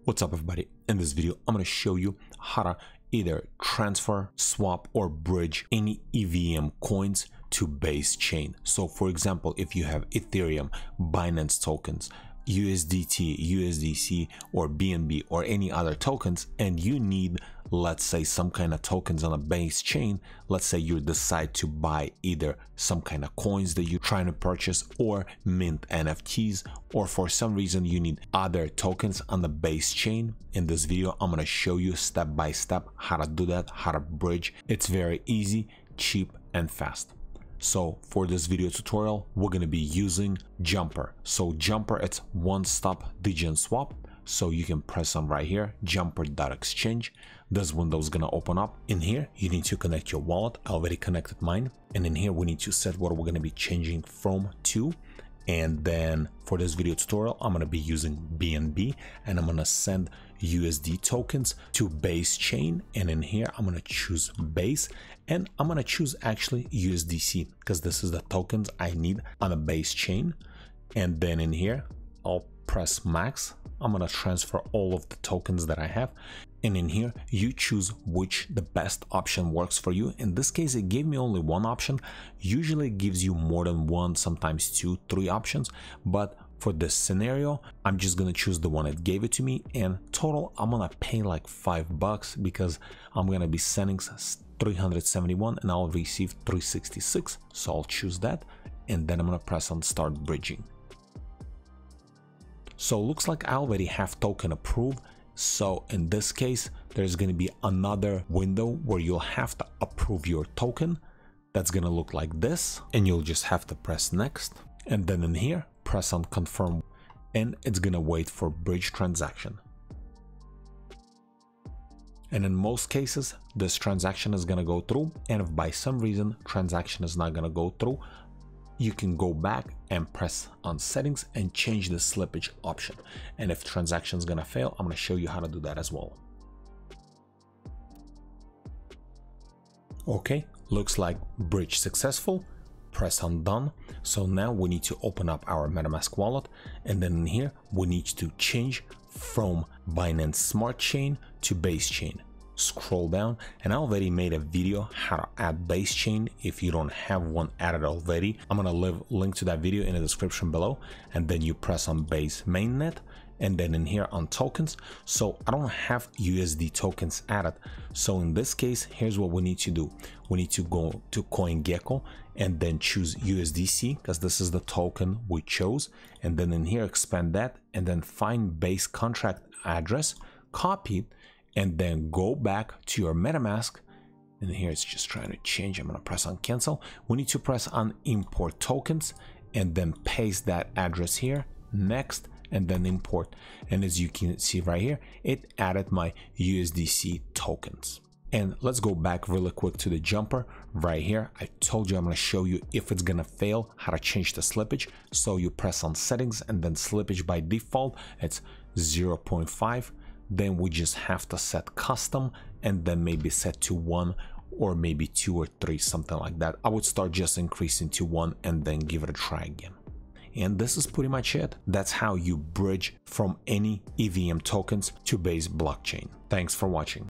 What's up everybody? In this video I'm going to show you how to either transfer, swap or bridge any EVM coins to base chain. So for example, if you have Ethereum, Binance tokens, USDT, USDC or BNB or any other tokens, and you need, let's say, some kind of tokens on a base chain. Let's say you decide to buy either some kind of coins that you're trying to purchase or mint NFTs, or for some reason you need other tokens on the base chain. In this video I'm going to show you step by step how to do that, how to bridge. It's very easy, cheap and fast. So for this video tutorial we're going to be using Jumper. So Jumper, it's one-stop degen swap. So you can press on right here, jumper.exchange. This window is going to open up. In here you need to connect your wallet. I already connected mine, and in here we need to set what we're going to be changing from to. And then for this video tutorial I'm going to be using BNB, and I'm going to send USD tokens to base chain. And in here I'm going to choose base, and I'm going to choose actually USDC because this is the tokens I need on a base chain. And then in here I'll press max. I'm going to transfer all of the tokens that I have, and in here you choose which the best option works for you. In this case it gave me only one option. Usually it gives you more than one, sometimes two, three options, but for this scenario I'm just gonna choose the one that gave it to me. And total I'm gonna pay like $5 because I'm gonna be sending 371 and I'll receive 366. So I'll choose that, and then I'm gonna press on start bridging. So looks like I already have token approved. So in this case there's going to be another window where you'll have to approve your token. That's going to look like this, and you'll just have to press next, and then in here press on confirm, and it's going to wait for bridge transaction. And in most cases this transaction is going to go through, and if by some reason transaction is not going to go through, you can go back and press on settings and change the slippage option. And if transaction is gonna fail, I'm gonna show you how to do that as well. Okay, looks like bridge successful. Press on done. So now we need to open up our MetaMask wallet, and then in here we need to change from Binance Smart Chain to base chain. Scroll down, and I already made a video how to add base chain. If you don't have one added already, I'm gonna leave link to that video in the description below. And then you press on base mainnet, and then in here on tokens. So I don't have USD tokens added, so in this case here's what we need to do. We need to go to CoinGecko and then choose USDC because this is the token we chose, and then in here expand that, and then find base contract address, copy it, and then go back to your MetaMask. And here it's just trying to change. I'm going to press on cancel. We need to press on import tokens and then paste that address here, next, and then import. And as you can see right here, it added my USDC tokens. And let's go back really quick to the Jumper right here. I told you I'm going to show you if it's going to fail, how to change the slippage. So you press on settings, and then slippage by default it's 0.5. Then we just have to set custom, and then maybe set to 1 or maybe 2 or 3, something like that. I would start just increasing to 1 and then give it a try again. And this is pretty much it. That's how you bridge from any EVM tokens to base blockchain. Thanks for watching.